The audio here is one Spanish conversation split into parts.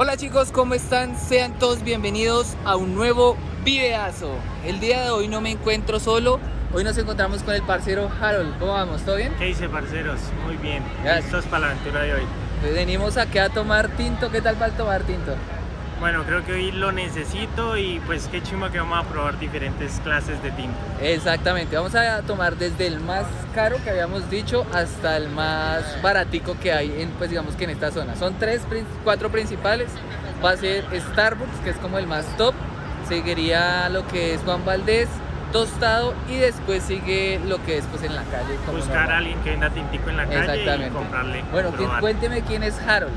Hola chicos, ¿cómo están? Sean todos bienvenidos a un nuevo videazo. El día de hoy no me encuentro solo, hoy nos encontramos con el parcero Harold. ¿Cómo vamos? ¿Todo bien? ¿Qué dice, parceros? Muy bien, Gracias. listos para la aventura de hoy. Pues venimos aquí a tomar tinto. ¿Qué tal para tomar tinto? Bueno, creo que hoy lo necesito y pues qué chimo que vamos a probar diferentes clases de tinto. Exactamente, vamos a tomar desde el más caro que habíamos dicho hasta el más baratico que hay en, pues digamos que en esta zona. Son cuatro principales. Va a ser Starbucks, que es como el más top. Seguiría lo que es Juan Valdez, Tostado, y después sigue lo que es pues en la calle. Como Buscar normal. a alguien que venda tintico en la calle Exactamente. y comprarle. Bueno, probar. cuénteme quién es Harold.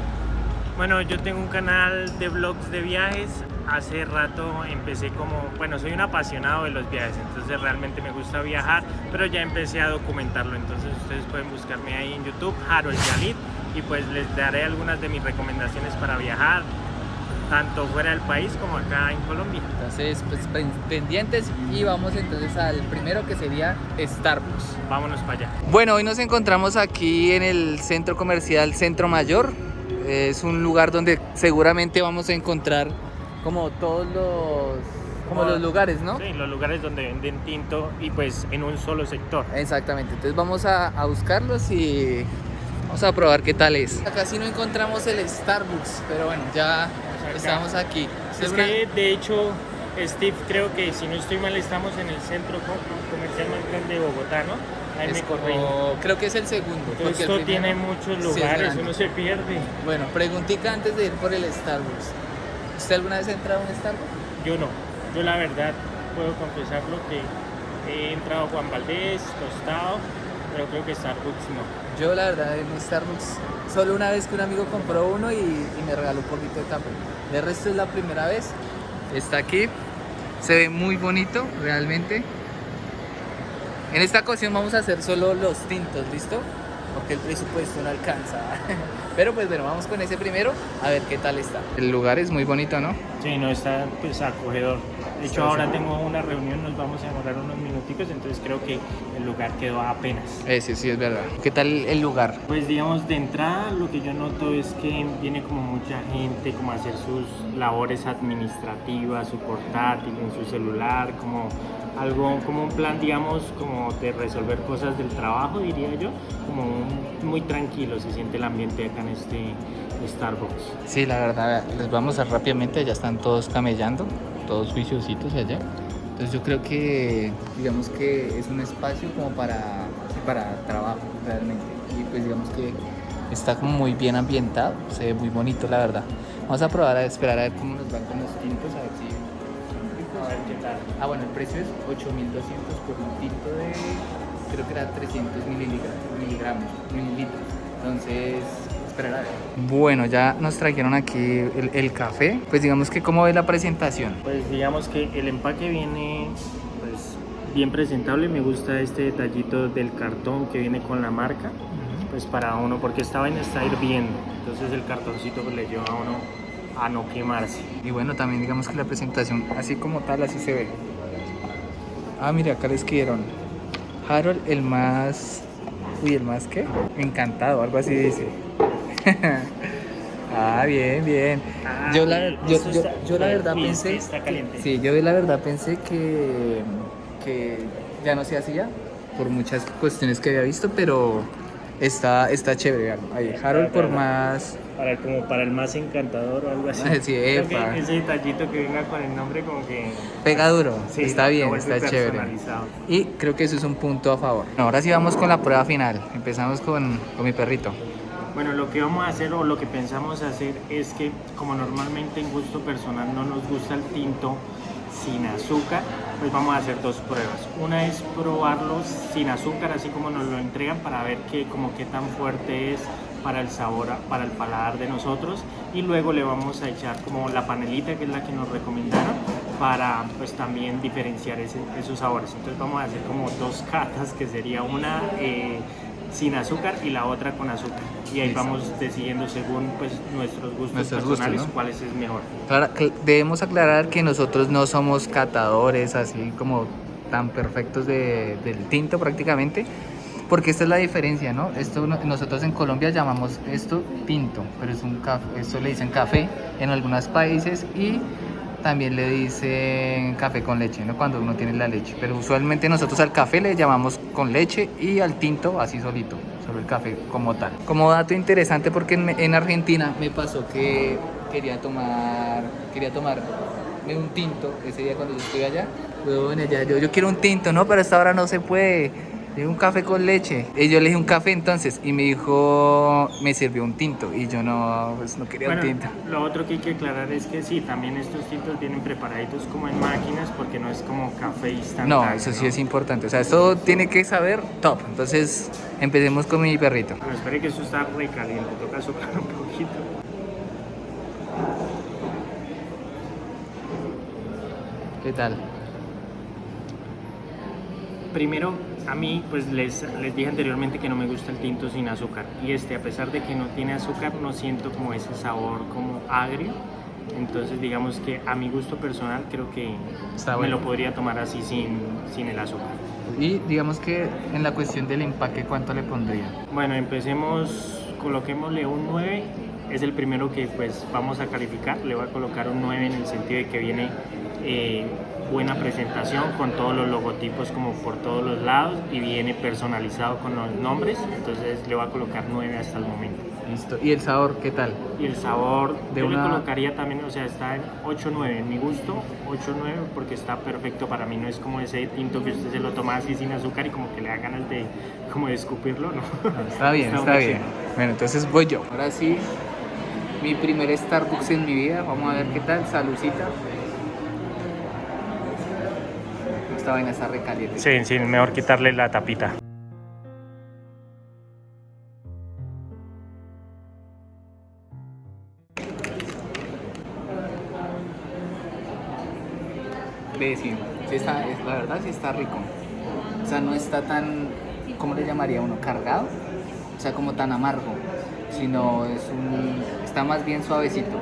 Bueno, yo tengo un canal de vlogs de viajes. Hace rato empecé bueno, soy un apasionado de los viajes, entonces realmente me gusta viajar, pero ya empecé a documentarlo, entonces ustedes pueden buscarme ahí en YouTube, Harold Yalit, y pues les daré algunas de mis recomendaciones para viajar, tanto fuera del país como acá en Colombia. Entonces, pues pendientes, y vamos entonces al primero, que sería Starbucks. Vámonos para allá. Bueno, hoy nos encontramos aquí en el centro comercial Centro Mayor. Es un lugar donde seguramente vamos a encontrar como todos los lugares, ¿no? Sí, los lugares donde venden tinto y pues en un solo sector. Exactamente, entonces vamos a buscarlos y vamos a probar qué tal es. Acá sí no encontramos el Starbucks, pero bueno, ya estamos aquí. Es que de hecho, Steve, creo que si no estoy mal estamos en el centro comercial más grande de Bogotá, ¿no? Ahí me corrijo. Creo que es el segundo. Entonces, porque el esto primero tiene muchos sí es lugares, grande. uno se pierde. Bueno, preguntita antes de ir por el Starbucks. ¿Usted alguna vez ha entrado a un Starbucks? Yo no, yo la verdad puedo confesarlo que he entrado a Juan Valdez, Tostado, pero creo que Starbucks no. Yo la verdad en Starbucks solo una vez que un amigo compró uno y me regaló un poquito de café. De resto es la primera vez. Está aquí, se ve muy bonito realmente. En esta ocasión vamos a hacer solo los tintos, ¿listo? Porque el presupuesto no alcanza. Pero pues bueno, vamos con ese primero a ver qué tal está. El lugar es muy bonito, ¿no? Sí, no, está pues acogedor. De hecho, ahora tengo una reunión, nos vamos a demorar unos minuticos, entonces creo que el lugar quedó apenas. Sí, sí, es verdad. ¿Qué tal el lugar? Pues digamos, de entrada lo que yo noto es que viene como mucha gente como a hacer sus labores administrativas, su portátil, en su celular, como algo, como un plan, digamos, como de resolver cosas del trabajo, diría yo, muy tranquilo se siente el ambiente acá en este Starbucks. Sí, la verdad, les voy a mostrar rápidamente, ya están todos camellando, todos juiciositos allá. Entonces yo creo que, digamos que es un espacio como para trabajo realmente. Y pues digamos que está como muy bien ambientado, se ve muy bonito la verdad. Vamos a probar, a esperar a ver cómo nos van con los tintos, a ver si... A ver qué tal. Ah, bueno, el precio es 8.200 por un tinto de, creo que era 300 mililitros. Entonces, esperar a ver. Bueno, ya nos trajeron aquí el café. Pues digamos que, ¿cómo ve la presentación? Pues digamos que el empaque viene pues bien presentable, me gusta este detallito del cartón que viene con la marca, pues para uno, porque esta vaina está hirviendo, entonces el cartoncito pues le lleva a uno a no quemarse. Y bueno, también digamos que la presentación, así como tal, así se ve. Ah, mira, acá le escribieron Harold, el más... Uy, ¿el más qué? Encantado, algo así dice. Ah, bien, bien. Ah, Yo la verdad uy, pensé... está caliente. Sí, yo la verdad pensé que ya no se hacía por muchas cuestiones que había visto, pero está chévere. Vean. Ahí, Harold por más... Como para el más encantador o algo así. Sí, Creo epa. que ese detallito que venga con el nombre como que... Pega duro, Sí, está lo bien, vuelve está chévere. personalizado. Y creo que eso es un punto a favor. Ahora sí vamos con la prueba final. Empezamos con mi perrito. Bueno, lo que vamos a hacer o lo que pensamos hacer es que como normalmente en gusto personal no nos gusta el tinto sin azúcar, pues vamos a hacer dos pruebas. Una es probarlos sin azúcar, así como nos lo entregan, para ver qué tan fuerte es para el sabor, para el paladar de nosotros, y luego le vamos a echar como la panelita, que es la que nos recomendaron, para pues también diferenciar esos sabores. Entonces vamos a hacer como dos catas, que sería una sin azúcar y la otra con azúcar, y ahí Listo. vamos decidiendo según pues nuestros gustos Nuestros personales, gustos, ¿no? cuál es mejor. Debemos aclarar que nosotros no somos catadores así como tan perfectos del tinto prácticamente. porque esta es la diferencia, ¿no? Nosotros en Colombia llamamos esto tinto, pero es un café, esto le dicen café en algunos países y también le dicen café con leche, ¿no? Cuando uno tiene la leche, pero usualmente nosotros al café le llamamos con leche y al tinto así solito, solo el café como tal. Como dato interesante, porque en Argentina me pasó que quería tomar un tinto ese día cuando yo estuve allá. Bueno, yo quiero un tinto, ¿no? Pero a esta hora no se puede. Digo un café con leche. Y yo le dije un café entonces. Y me dijo, me sirvió un tinto. Y yo no, pues no quería un tinto. Lo otro que hay que aclarar es que sí, también estos tintos vienen preparaditos como en máquinas porque no es como café instantáneo. No, eso sí es importante. O sea, esto tiene que saber top. Entonces, empecemos con mi perrito. Bueno, espere que esto está re caliente. Toca soplar un poquito. ¿Qué tal? Primero, a mí pues les dije anteriormente que no me gusta el tinto sin azúcar y a pesar de que no tiene azúcar no siento como ese sabor como agrio, entonces digamos que a mi gusto personal creo que me lo podría tomar así sin el azúcar. Y digamos que en la cuestión del empaque, ¿cuánto le pondría? Bueno, empecemos, coloquémosle un 9, es el primero que pues vamos a calificar, le voy a colocar un 9 en el sentido de que viene buena presentación con todos los logotipos como por todos los lados y viene personalizado con los nombres, entonces le voy a colocar 9 hasta el momento. Listo. ¿Y el sabor qué tal? Y el sabor le colocaría también, o sea, está en 8-9, en mi gusto 8-9 porque está perfecto para mí, no es como ese tinto que usted se lo toma así sin azúcar y como que le da ganas de como de escupirlo, ¿no? Está bien, está bien. Bueno, entonces voy yo. Ahora sí, mi primer Starbucks en mi vida, vamos a ver qué tal, salucita. Esta vaina está recaliente. Sí, mejor quitarle la tapita. Sí, la verdad sí está rico. O sea, no está tan, ¿cómo le llamaría uno? Cargado. O sea, como tan amargo. Sino está más bien suavecito.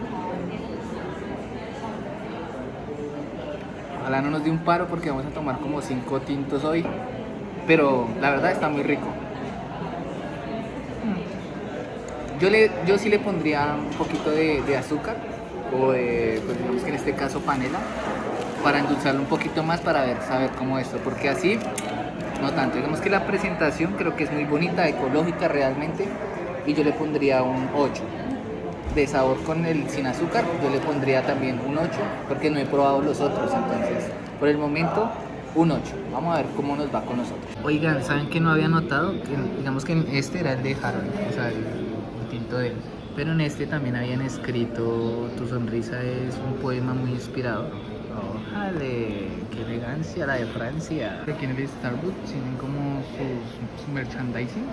Ojalá no nos dé un paro porque vamos a tomar como 5 tintos hoy. Pero la verdad está muy rico. Yo sí le pondría un poquito de azúcar. O de, pues digamos que en este caso panela. Para endulzarlo un poquito más, para saber cómo esto, porque así no tanto. Digamos que la presentación creo que es muy bonita, ecológica realmente, y yo le pondría un 8. De sabor con el sin azúcar, yo le pondría también un 8, porque no he probado los otros, entonces por el momento un 8. Vamos a ver cómo nos va con nosotros. Oigan, ¿saben que no había notado? Que, digamos que en este era el de Harold, o sea, el tinto de él. Pero en este también habían escrito, tu sonrisa es un poema muy inspirador. ¡Órale! ¡Qué elegancia la de Francia! Aquí en el Starbucks tienen como su merchandising.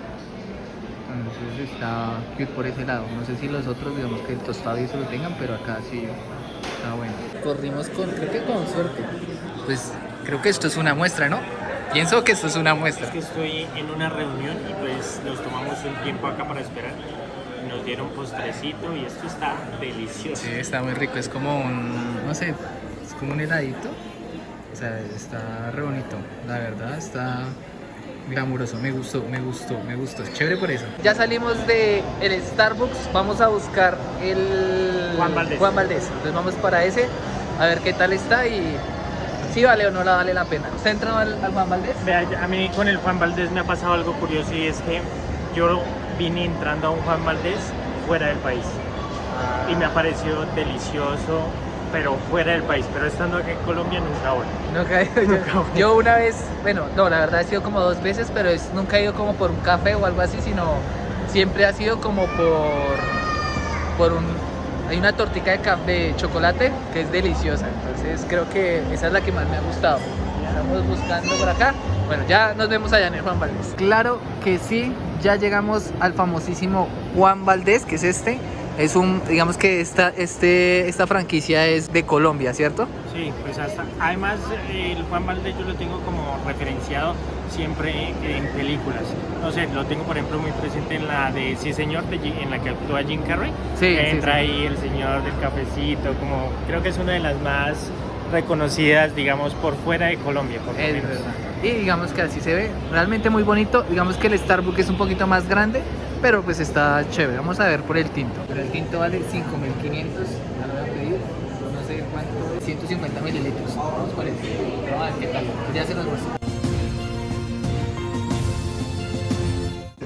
Entonces está cute por ese lado. No sé si los otros, digamos que el tostado y eso lo tengan, pero acá sí está bueno. Corrimos creo que con suerte. Pues creo que esto es una muestra, ¿no? Pienso que esto es una muestra. Es que estoy en una reunión y pues nos tomamos un tiempo acá para esperar. Nos dieron postrecito y esto está delicioso. Sí, está muy rico. Es como no sé, es como un heladito. O sea, está re bonito. La verdad, está glamuroso. Me gustó. Es chévere por eso. Ya salimos del Starbucks. Vamos a buscar el Juan Valdez. Entonces vamos para ese, a ver qué tal está y si vale o no vale la pena. ¿Usted entró al Juan Valdez? Vea, a mí con el Juan Valdez me ha pasado algo curioso y es que yo vine entrando a un Juan Valdez fuera del país y me ha parecido delicioso, pero fuera del país, pero estando aquí en Colombia nunca voy. Yo una vez, bueno, no, la verdad he sido como 2 veces, pero nunca he ido como por un café o algo así, sino siempre ha sido como hay una tortica de chocolate que es deliciosa, entonces creo que esa es la que más me ha gustado. Estamos buscando por acá. Bueno, ya nos vemos allá en el Juan Valdez. Claro que sí, ya llegamos al famosísimo Juan Valdez, que es este. Es digamos que esta franquicia es de Colombia, ¿cierto? Sí, pues además el Juan Valdez yo lo tengo como referenciado siempre en películas. No sé, lo tengo por ejemplo muy presente en la de Sí Señor, en la que actúa Jim Carrey. Sí, entra ahí el señor del cafecito, como creo que es una de las más reconocidas, digamos, por fuera de Colombia, por lo menos. Verdad. Y digamos que así se ve, realmente muy bonito. Digamos que el Starbucks es un poquito más grande, pero pues está chévere. Vamos a ver por el tinto. Pero el tinto vale 5.500 a la hora de pedir. No sé cuánto, 150 mililitros. Vamos por el tinto. Vamos a ver qué tal. Ya se los muestro.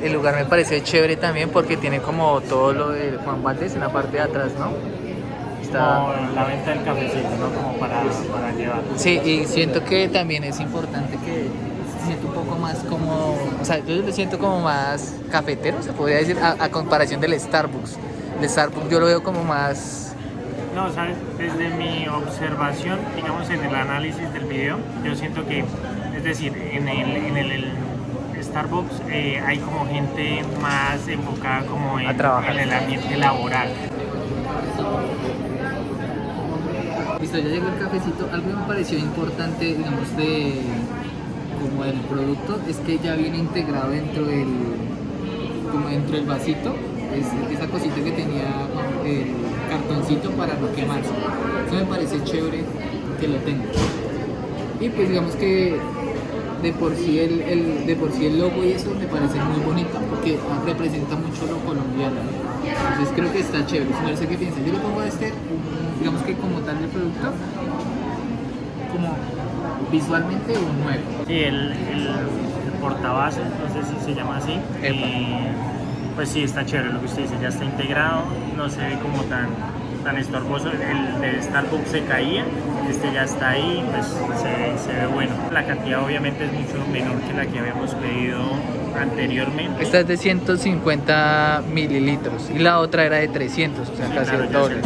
El lugar me parece chévere también porque tiene como todo lo de Juan Valdez en la parte de atrás, ¿no? Como la venta del cafecito, ¿no? Como para llevar. Sí, y siento que también es importante que se sienta un poco más como, o sea, yo lo siento como más cafetero, se podría decir, a comparación del Starbucks. El Starbucks yo lo veo como más... No, sabes, desde mi observación, digamos en el análisis del video, yo siento que, es decir, en el Starbucks hay como gente más enfocada como en el ambiente laboral. Listo, ya llegó el cafecito. Algo que me pareció importante, digamos, como del producto, es que ya viene integrado dentro del vasito. Es esa cosita que tenía el cartoncito para no quemarse. Eso me parece chévere que lo tenga. Y pues digamos que de por sí el logo y eso me parece muy bonito porque representa mucho lo colombiano, ¿no? Entonces creo que está chévere. No sé qué piensan. Yo le pongo a digamos que como tal el producto, como visualmente un 9. Sí, el portavasos, no sé si se llama así. Pues sí, está chévere lo que usted dice, ya está integrado, no se ve como tan estorboso. El de Starbucks se caía, este ya está ahí, pues se ve bueno. La cantidad obviamente es mucho menor que la que habíamos pedido anteriormente. Esta es de 150 mililitros y la otra era de 300, o sea, sí, casi claro, el doble.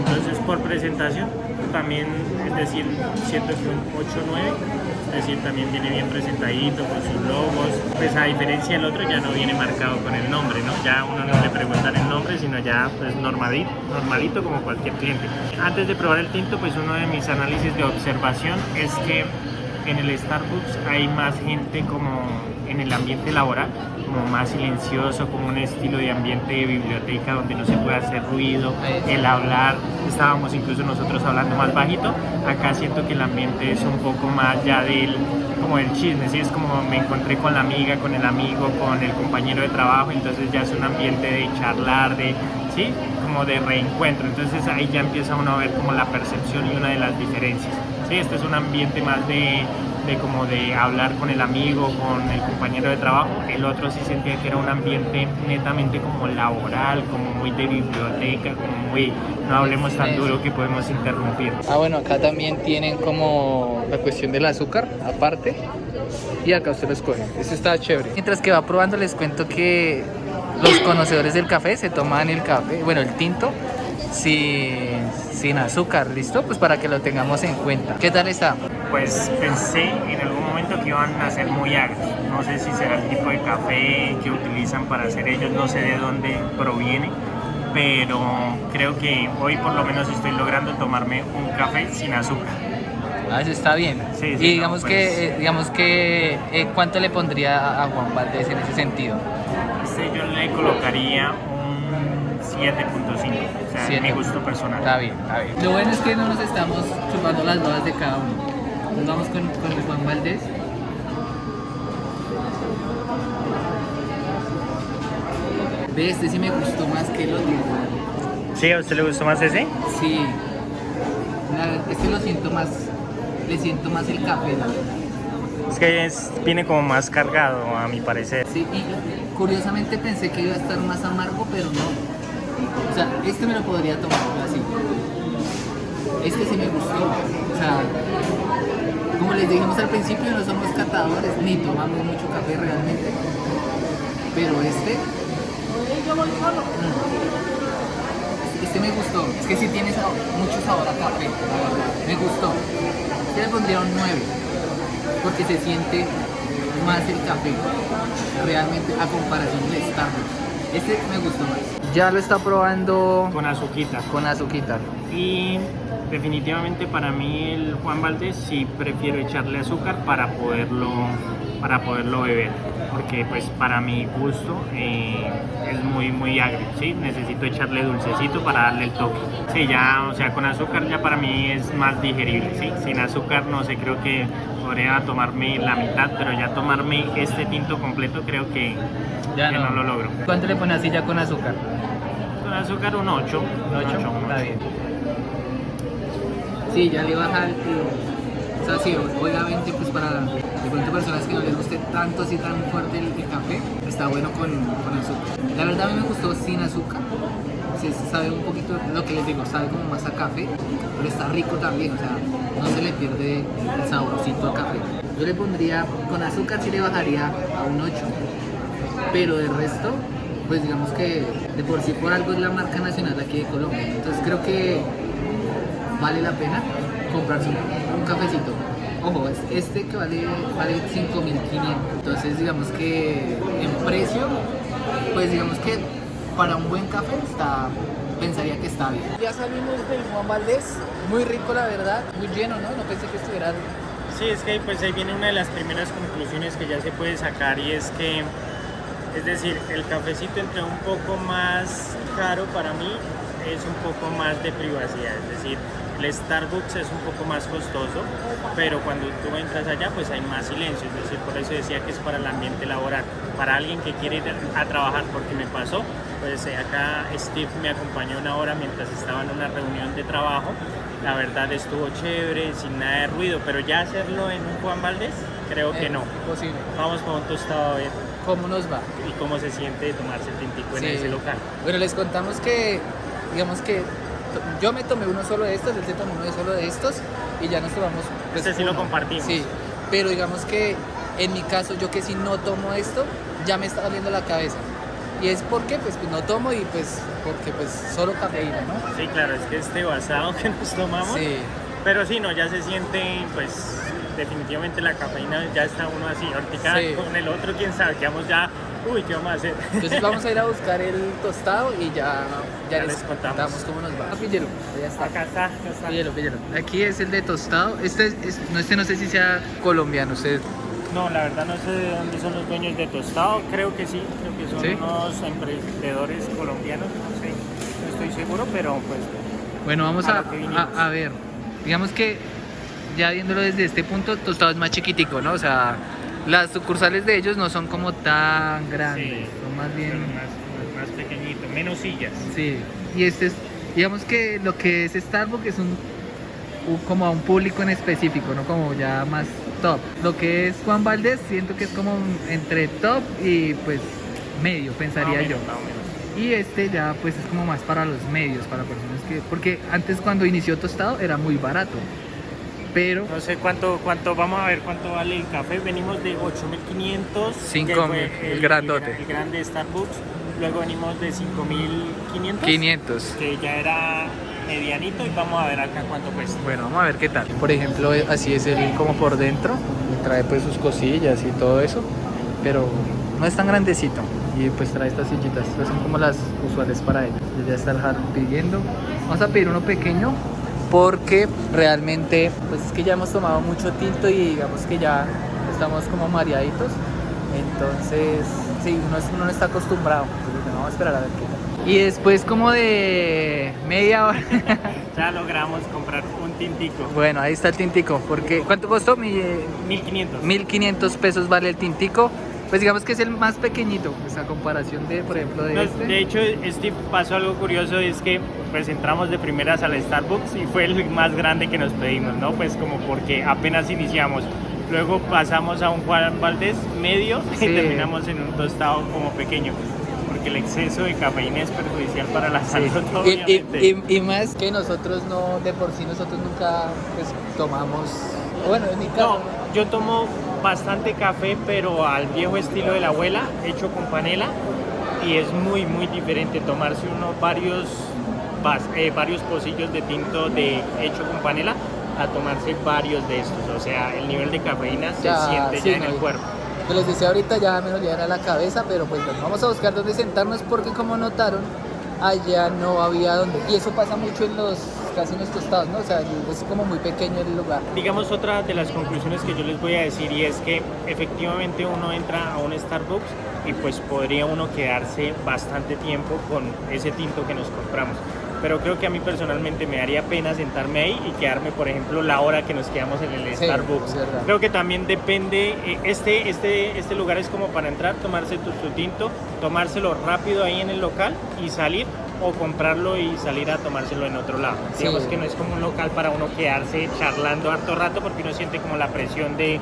Entonces por presentación también, es decir, siento que un 8-9, es decir, también viene bien presentadito con sus logos. Pues a diferencia del otro ya no viene marcado con el nombre, ¿no? Ya uno no le preguntan el nombre, sino ya pues normalito como cualquier cliente. Antes de probar el tinto, pues uno de mis análisis de observación es que en el Starbucks hay más gente como en el ambiente laboral, como más silencioso, como un estilo de ambiente de biblioteca donde no se puede hacer ruido, el hablar, estábamos incluso nosotros hablando más bajito. Acá siento que el ambiente es un poco más ya como del chisme, ¿sí? Es como me encontré con la amiga, con el amigo, con el compañero de trabajo, entonces ya es un ambiente de charlar, ¿sí? Como de reencuentro, entonces ahí ya empieza uno a ver como la percepción y una de las diferencias. Sí, este es un ambiente más de como de hablar con el amigo, con el compañero de trabajo. El otro sí sentía que era un ambiente netamente como laboral, como muy de biblioteca, como muy, no hablemos tan duro que podemos interrumpir. Bueno, acá también tienen como la cuestión del azúcar, aparte, y acá usted lo escoge. Eso está chévere. Mientras que va probando, les cuento que los conocedores del café se toman el café, bueno, el tinto, sin azúcar, ¿listo? Pues para que lo tengamos en cuenta. ¿Qué tal está? Pues pensé en algún momento que iban a ser muy agrios. No sé si será el tipo de café que utilizan para hacer ellos, no sé de dónde proviene, pero creo que hoy por lo menos estoy logrando tomarme un café sin azúcar. Eso está bien. Sí, y digamos que ¿cuánto le pondría a Juan Valdez en ese sentido? Yo le colocaría un 7.5, o sea, mi gusto personal. Está bien, está bien. Lo bueno es que no nos estamos chupando las babas de cada uno. Nos vamos con el Juan Valdez. Ve, este sí me gustó más que el otro. ¿Sí? ¿A usted le gustó más ese? Sí. Este lo siento más, le siento más el café, la verdad. Es que viene como más cargado, a mi parecer. Sí, y curiosamente pensé que iba a estar más amargo, pero no. O sea, este me lo podría tomar así. Este sí me gustó. O sea, como les dijimos al principio, no somos catadores ni tomamos mucho café realmente. Pero este me gustó. Es que sí tiene mucho sabor a café, la verdad. Me gustó. Yo le pondría un 9. Porque se siente más el café realmente a comparación del Starbucks. Este me gustó más. Ya lo está probando con azuquita. Con azuquita. Y definitivamente para mí el Juan Valdez sí prefiero echarle azúcar para poderlo beber, porque pues para mi gusto es muy agrio, ¿sí? Necesito echarle dulcecito para darle el toque. Sí, ya, o sea, con azúcar ya para mí es más digerible, ¿sí? Sin azúcar no sé, creo que podría tomarme la mitad, pero ya tomarme este tinto completo creo que Ya que no. no lo logro. ¿Cuánto le pones así ya con azúcar? Con azúcar un 8. ¿Un 8? Está bien. Sí, ya le baja el... O sea, sí, obviamente pues para de pronto personas que no les guste tanto así tan fuerte el café, está bueno con azúcar. La verdad a mí me gustó sin azúcar. Sí, sabe un poquito, lo que les digo, sabe como más a café, pero está rico también, o sea, no se le pierde el saborcito a café. Yo le pondría, con azúcar sí le bajaría a un 8, pero de resto, pues digamos que de por sí por algo es la marca nacional aquí de Colombia. Entonces creo que vale la pena comprarse un cafecito. Ojo, este que vale 5.500. Entonces digamos que en precio, pues digamos que para un buen café pensaría que está bien. Ya salimos del Juan Valdez, muy rico la verdad, muy lleno, ¿no? No pensé que estuviera... Sí, es que pues ahí viene una de las primeras conclusiones que ya se puede sacar y es que, es decir, el cafecito entre un poco más caro para mí es un poco más de privacidad, es decir, el Starbucks es un poco más costoso, pero cuando tú entras allá pues hay más silencio, es decir, por eso decía que es para el ambiente laboral, para alguien que quiere ir a trabajar, porque me pasó, pues acá Steve me acompañó una hora mientras estaba en una reunión de trabajo, la verdad estuvo chévere, sin nada de ruido, pero ya hacerlo en un Juan Valdez, creo que no. Posible. Vamos para un tostado a ver ¿Cómo nos va? y cómo se siente tomarse el tintico en ese local. Bueno, les contamos que, digamos que yo me tomé uno solo de estos, él se tomó uno solo de estos y ya nos tomamos... pues, Este sí lo uno. compartimos. Sí, pero digamos que en mi caso, yo que si no tomo esto, ya me está doliendo la cabeza. Y es porque pues no tomo y pues porque pues solo cafeína, ¿no? Sí, claro, es que este basado que nos tomamos, Sí. pero sí, no, ya se siente pues definitivamente la cafeína, ya está uno así, ahorita Sí. con el otro, quién sabe, que vamos ya, uy, ¿qué vamos a hacer? Entonces vamos a ir a buscar el tostado y ya Ya les les contamos. cómo nos va. Píllelo, ya está. Acá está. Píllelo. Aquí es el de tostado. Este no sé si sea colombiano, usted. No, la verdad no sé de dónde son los dueños de Tostado, creo que sí, creo que son ¿Sí? unos emprendedores colombianos, no sé, no estoy seguro, pero pues Bueno, vamos A lo que vinimos. a ver. Digamos que ya viéndolo desde este punto, tostado es más chiquitico, ¿no? O sea, las sucursales de ellos no son como tan grandes, sí, son más bien... más pequeñito, menos sillas. Sí, y este es, digamos que lo que es Starbucks es como a un público en específico, ¿no? Como ya más top. Lo que es Juan Valdez, siento que es como entre top y pues medio, pensaría yo. Más o menos. Y este ya pues es como más para los medios, para personas que... Porque antes cuando inició Tostado era muy barato, pero... No sé cuánto, vamos a ver cuánto vale el café. Venimos de 8.500. 5.000, que fue el grandote. El grande Starbucks. Luego venimos de 5.500. 500. Que ya era medianito y vamos a ver acá cuánto cuesta. Bueno, vamos a ver qué tal. Por ejemplo, así es el como por dentro. Y trae pues sus cosillas y todo eso. Pero no es tan grandecito. Y pues trae estas sillitas. Estas son como las usuales para ellos. Ya está el Harold pidiendo. Vamos a pedir uno pequeño. Porque realmente, pues es que ya hemos tomado mucho tinto y digamos que ya estamos como mareaditos. Entonces, sí, uno no está acostumbrado. Entonces, vamos a esperar a ver qué tal. Y después como de media hora. Ya logramos comprar un tintico. Bueno, ahí está el tintico. Porque, ¿cuánto costó? 1.500. 1.500 pesos vale el tintico. Pues digamos que es el más pequeñito, pues a comparación de, por ejemplo, de este. De hecho, Steve, pasó algo curioso, es que pues entramos de primeras al Starbucks y fue el más grande que nos pedimos, ¿no? Pues como porque apenas iniciamos. Luego pasamos a un Juan Valdez medio Sí. y terminamos en un tostado como pequeño. Porque el exceso de cafeína es perjudicial para la salud, obviamente. Y más que nosotros no, de por sí nosotros nunca pues, tomamos, bueno, en mi caso. No, yo tomo bastante café, pero al viejo estilo de la abuela, hecho con panela, y es muy, muy diferente tomarse varios pocillos de tinto hecho con panela a tomarse varios de estos. O sea, el nivel de cafeína se siente sí, ya en el cuerpo. Yo les decía ahorita ya me dolía la cabeza, pero pues bueno, vamos a buscar dónde sentarnos porque como notaron, allá no había dónde. Y eso pasa mucho casi en los tostados, ¿no? O sea, es como muy pequeño el lugar. Digamos, otra de las conclusiones que yo les voy a decir y es que efectivamente uno entra a un Starbucks y pues podría uno quedarse bastante tiempo con ese tinto que nos compramos. pero creo que a mí personalmente me daría pena sentarme ahí y quedarme, por ejemplo, la hora que nos quedamos en el Starbucks. Es verdad. Creo que también depende, este lugar es como para entrar, tomarse tu tinto, tomárselo rápido ahí en el local y salir, o comprarlo y salir a tomárselo en otro lado. Sí. Digamos que no es como un local para uno quedarse charlando harto rato, porque uno siente como la presión de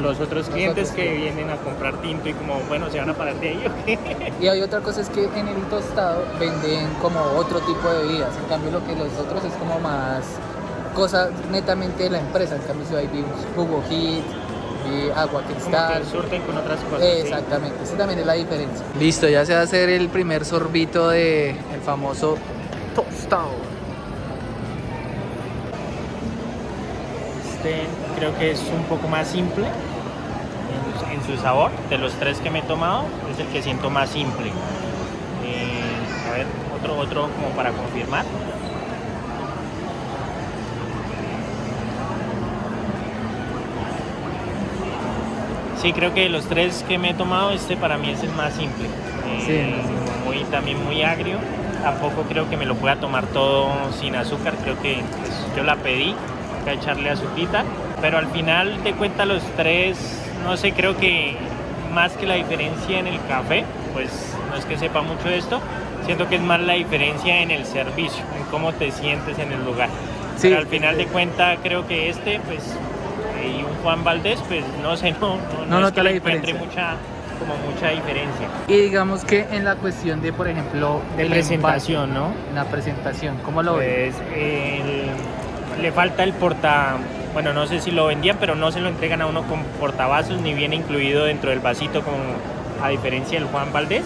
los otros clientes que vienen a comprar tinto y como, bueno, se van a parar de ahí, ¿o qué? Y hay otra cosa, es que en el tostado venden como otro tipo de bebidas, en cambio lo que los otros es como más cosas netamente de la empresa, en cambio si hay jugo hit, agua Como cristal. que surten con otras cosas. Exactamente, esa también es la diferencia. Listo, ya se va a hacer el primer sorbito de el famoso tostado. Creo que es un poco más simple en su sabor. De los 3 que me he tomado, es el que siento más simple. A ver, otro como para confirmar. Sí, creo que de los 3 que me he tomado, este para mí es el más simple. También muy agrio. Tampoco creo que me lo pueda tomar todo sin azúcar. Creo que pues, yo la pedí, que echarle azuquita. Pero al final de cuentas los 3, no sé, creo que más que la diferencia en el café, pues no es que sepa mucho de esto, siento que es más la diferencia en el servicio, en cómo te sientes en el lugar. Sí. Pero al final de cuentas creo que pues y un Juan Valdez, pues no sé, no es que le encuentre mucha diferencia. Y digamos que en la cuestión de, por ejemplo, de presentación, envase, ¿no? En la presentación, ¿cómo lo ves? Le falta el bueno, no sé si lo vendían, pero no se lo entregan a uno con portavasos, ni viene incluido dentro del vasito, como a diferencia del Juan Valdez.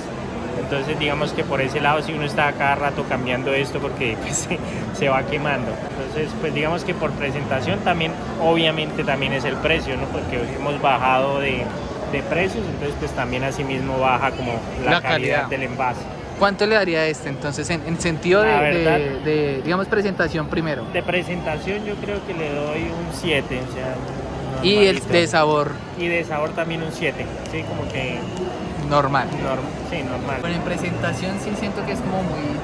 Entonces digamos que por ese lado sí uno está cada rato cambiando esto, porque pues, se va quemando. Entonces pues digamos que por presentación también, obviamente también es el precio, ¿no? Porque hemos bajado de precios, entonces pues también así mismo baja como la calidad del envase. ¿Cuánto le daría este entonces en sentido de, digamos, presentación primero? De presentación yo creo que le doy un 7, o sea, y el de sabor. Y de sabor también un 7, sí, como que normal. Sí, normal. Bueno, en presentación sí siento que es como muy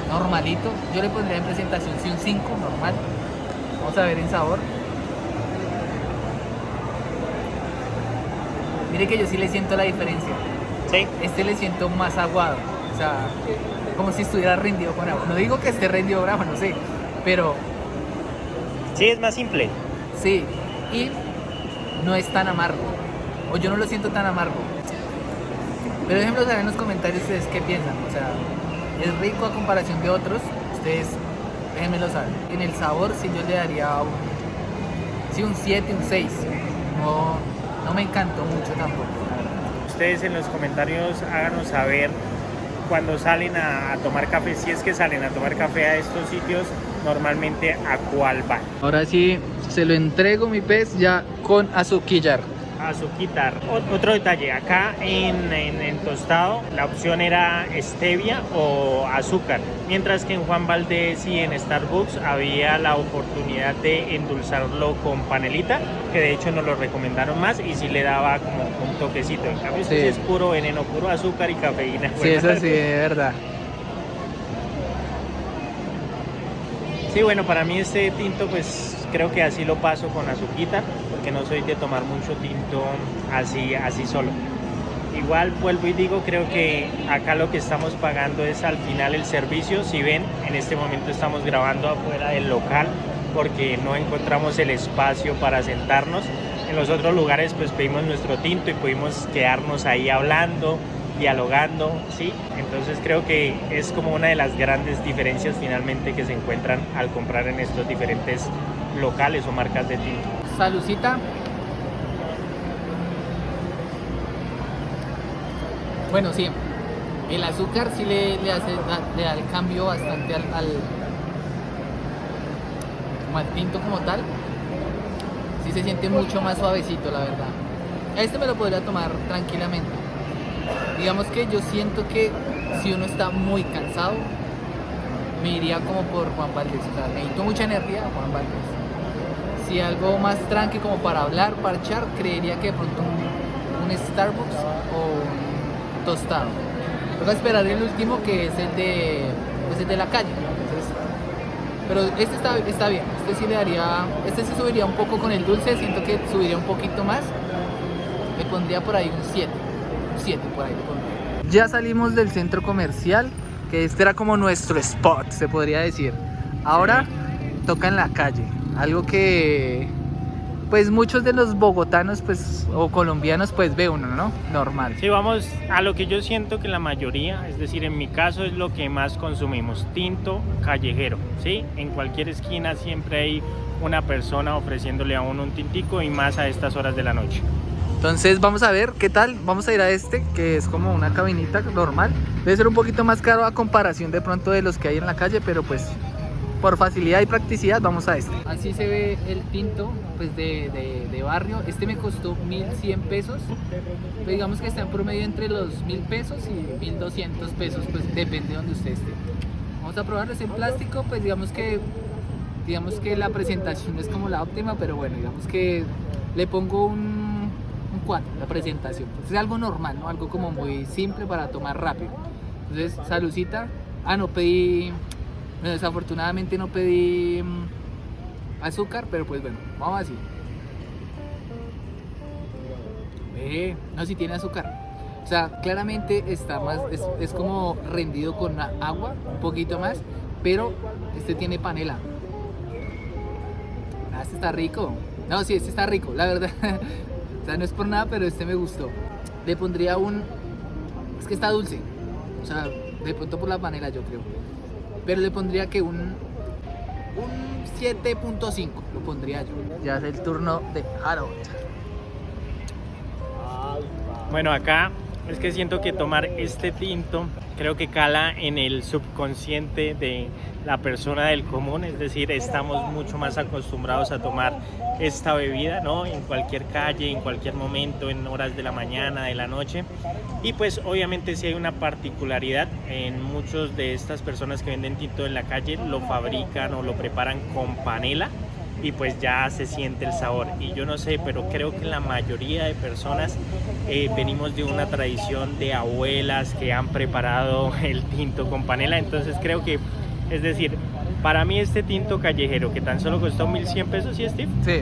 normalito. Yo le pondría en presentación sí un 5, normal. Vamos a ver en sabor. Mire que yo sí le siento la diferencia. Sí. Este le siento más aguado. O sea, como si estuviera rendido con agua. No digo que esté rendido con agua, no sé. Pero... sí, es más simple. Sí. Y no es tan amargo. O yo no lo siento tan amargo. Pero déjenmelo saber en los comentarios ustedes qué piensan. O sea, ¿es rico a comparación de otros? Ustedes déjenmelo saber. En el sabor sí yo le daría un 7, un 6. No me encantó mucho tampoco. Ustedes en los comentarios háganos saber cuando salen a tomar café, si es que salen a tomar café a estos sitios, normalmente a cuál van. Ahora sí, se lo entrego mi pez ya con azuquillar. Azuquitar. Otro detalle, acá en tostado la opción era stevia o azúcar, mientras que en Juan Valdez y en Starbucks había la oportunidad de endulzarlo con panelita, que de hecho nos lo recomendaron más y sí le daba como un toquecito. En cambio sí es puro veneno, puro azúcar y cafeína. Sí, eso sí, de verdad. Sí, bueno, para mí este tinto pues creo que así lo paso con azuquita, porque no soy de tomar mucho tinto así solo. Igual vuelvo y digo, creo que acá lo que estamos pagando es al final el servicio. Si ven, en este momento estamos grabando afuera del local porque no encontramos el espacio para sentarnos. En los otros lugares pues pedimos nuestro tinto y pudimos quedarnos ahí hablando, dialogando, ¿sí? Entonces creo que es como una de las grandes diferencias finalmente que se encuentran al comprar en estos diferentes locales o marcas de tinto. Salucita. Bueno, sí, el azúcar sí le da el cambio bastante al tinto como tal. Sí se siente mucho más suavecito, la verdad. Este me lo podría tomar tranquilamente. Digamos que yo siento que si uno está muy cansado, me iría como por Juan Valdez. O sea, necesito mucha energía, Juan Valdez. Si algo más tranqui como para hablar, parchar, creería que de pronto un Starbucks o un tostado. Toca esperar el último, que es el de la calle. Entonces Pero este está bien, este sí subiría un poco con el dulce, siento que subiría un poquito más. Le pondría por ahí un 7 por ahí le pondría. Ya salimos del centro comercial, que este era como nuestro spot, se podría decir. Ahora toca en la calle, algo que pues muchos de los bogotanos pues o colombianos pues ve uno, ¿no? Normal. Sí, vamos a lo que yo siento que la mayoría, es decir, en mi caso es lo que más consumimos, tinto callejero, ¿sí? En cualquier esquina siempre hay una persona ofreciéndole a uno un tintico y más a estas horas de la noche. Entonces vamos a ver qué tal, vamos a ir a este que es como una cabinita normal. Debe ser un poquito más caro a comparación de pronto de los que hay en la calle, pero pues por facilidad y practicidad vamos a este. Así se ve el tinto pues de barrio. Este me costó 1.100 pesos, pero digamos que está en promedio entre los 1.000 pesos y 1.200 pesos, pues depende de donde usted esté. Vamos a probarlo, es en plástico, pues digamos que la presentación es como la óptima, pero bueno, digamos que le pongo un 4, la presentación. Pues es algo normal, ¿no? Algo como muy simple para tomar rápido. Entonces, salucita. No pedí... Bueno, desafortunadamente no pedí azúcar, pero pues bueno, vamos así. No, si tiene azúcar. O sea, claramente está más, es como rendido con agua, un poquito más, pero este tiene panela. Este está rico. No, sí, este está rico, la verdad. O sea, no es por nada, pero este me gustó. Le pondría es que está dulce. O sea, de pronto por la panela yo creo. Pero le pondría que un 7.5 lo pondría yo. Ya es el turno de Harold. Bueno, acá es que siento que tomar este tinto creo que cala en el subconsciente de la persona del común, es decir, estamos mucho más acostumbrados a tomar esta bebida, ¿no? En cualquier calle, en cualquier momento, en horas de la mañana, de la noche. Y pues obviamente sí hay una particularidad en muchos de estas personas que venden tinto en la calle, lo fabrican o lo preparan con panela y pues ya se siente el sabor. Y yo no sé, pero creo que la mayoría de personas venimos de una tradición de abuelas que han preparado el tinto con panela, entonces creo que, es decir, para mí este tinto callejero que tan solo costó 1.100 pesos, ¿sí, Steve? Sí.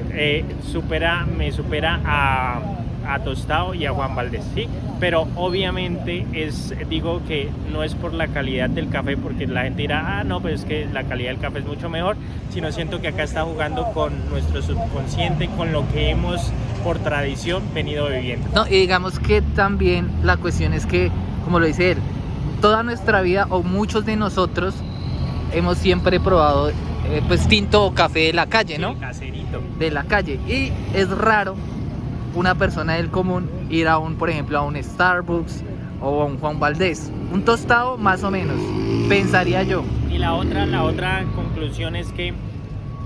Me supera a Tostado y a Juan Valdez, ¿sí? Pero obviamente digo que no es por la calidad del café, porque la gente dirá, no, pues es que la calidad del café es mucho mejor, sino siento que acá está jugando con nuestro subconsciente, con lo que hemos por tradición venido bebiendo. No, y digamos que también la cuestión es que, como lo dice él, toda nuestra vida o muchos de nosotros hemos siempre probado pues tinto o café de la calle, ¿no? Sí, caserito. De la calle. Y es raro una persona del común ir a por ejemplo, a un Starbucks o a un Juan Valdez. Un tostado más o menos, pensaría yo. Y la otra conclusión es que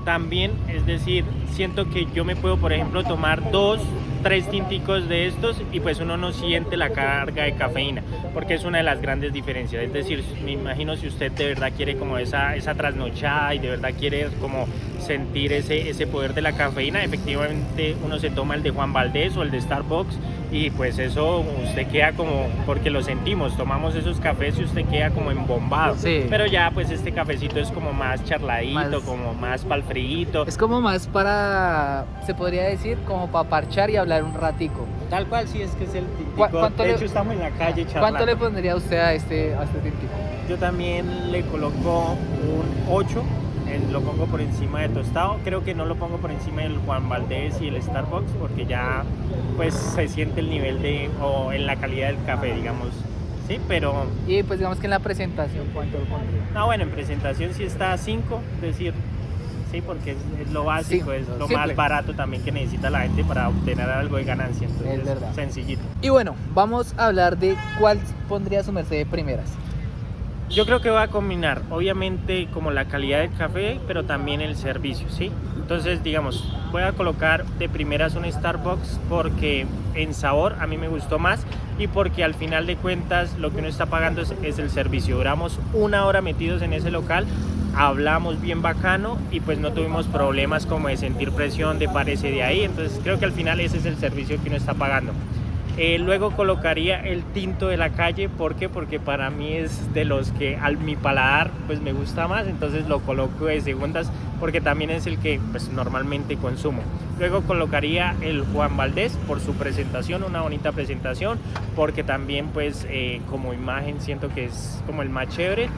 también, es decir, siento que yo me puedo, por ejemplo, tomar 2, 3 tinticos de estos y pues uno no siente la carga de cafeína, porque es una de las grandes diferencias. Es decir, me imagino si usted de verdad quiere como esa trasnochada y de verdad quiere como sentir ese poder de la cafeína, efectivamente uno se toma el de Juan Valdez o el de Starbucks y pues eso usted queda como, porque lo sentimos, tomamos esos cafés y usted queda como embombado. Sí. Pero ya pues este cafecito es como más charladito, como más pa'l friito. Es como más para, se podría decir, como para parchar y hablar un ratico. Tal cual, sí, es que es el tintico. De hecho estamos en la calle charlando. ¿Cuánto le pondría usted a este tintico? Yo también le coloco un 8. Lo pongo por encima de Tostado. Creo que no lo pongo por encima del Juan Valdez y el Starbucks, porque ya pues se siente el nivel o en la calidad del café, digamos. Sí, pero... Y pues digamos que en la presentación, ¿cuánto lo pondría? No, bueno, en presentación sí está a 5, es decir, sí, porque es lo básico, sí, es lo simple, más barato también que necesita la gente para obtener algo de ganancia. Entonces, es verdad. Sencillito. Y bueno, vamos a hablar de cuál pondría su merced de primeras. Yo creo que va a combinar, obviamente, como la calidad del café, pero también el servicio, ¿sí? Entonces, digamos, voy a colocar de primeras un Starbucks porque en sabor a mí me gustó más y porque al final de cuentas lo que uno está pagando es el servicio. Duramos 1 hora metidos en ese local, hablamos bien bacano y pues no tuvimos problemas como de sentir presión, de parece de ahí. Entonces, creo que al final ese es el servicio que uno está pagando. Luego colocaría el tinto de la calle. ¿Por qué? Porque para mí es de los que a mi paladar pues me gusta más, entonces lo coloco de segundas porque también es el que pues normalmente consumo. Luego colocaría el Juan Valdez por su presentación, una bonita presentación, porque también pues como imagen siento que es como el más chévere.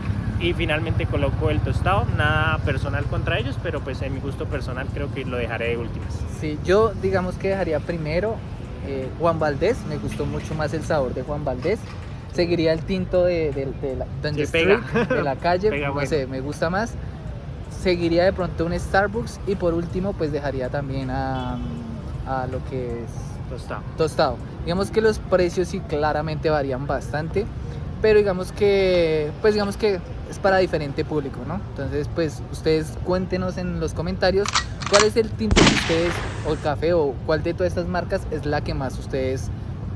Y finalmente coloco el tostado, nada personal contra ellos, pero pues en mi gusto personal creo que lo dejaré de últimas. Sí, yo digamos que dejaría primero Juan Valdez, me gustó mucho más el sabor de Juan Valdez. Seguiría el tinto de Sí, street, de la calle, Pega no bueno. sé, me gusta más. Seguiría de pronto un Starbucks y por último pues dejaría también a lo que es Tostado. tostado. Digamos que los precios sí claramente varían bastante, pero digamos que es para diferente público, ¿no? Entonces pues ustedes cuéntenos en los comentarios cuál es el tinto que ustedes, o el café, o cuál de todas estas marcas es la que más ustedes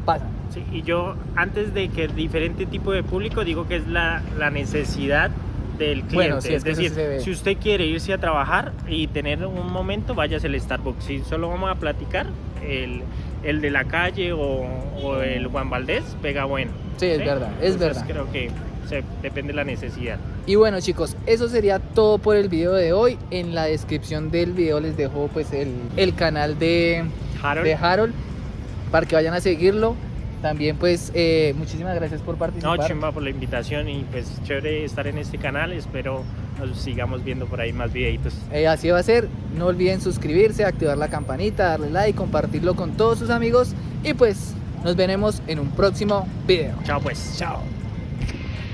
pagan. Sí, y yo antes de que diferente tipo de público digo que es la necesidad del cliente. Bueno, sí, es que eso decir, sí se ve. si usted quiere irse a trabajar y tener un momento, váyase al Starbucks. Si solo vamos a platicar, el de la calle o el Juan Valdez pega bueno. Sí, es verdad, es Entonces, verdad. creo que depende de la necesidad. Y bueno chicos, eso sería todo por el video de hoy. En la descripción del video les dejo pues el canal de Harold para que vayan a seguirlo. También pues muchísimas gracias por participar. No, chimba por la invitación y pues chévere estar en este canal. Espero nos sigamos viendo por ahí más videitos. Así va a ser. No olviden suscribirse, activar la campanita, darle like, compartirlo con todos sus amigos. Y pues nos veremos en un próximo video. Chao pues. Chao.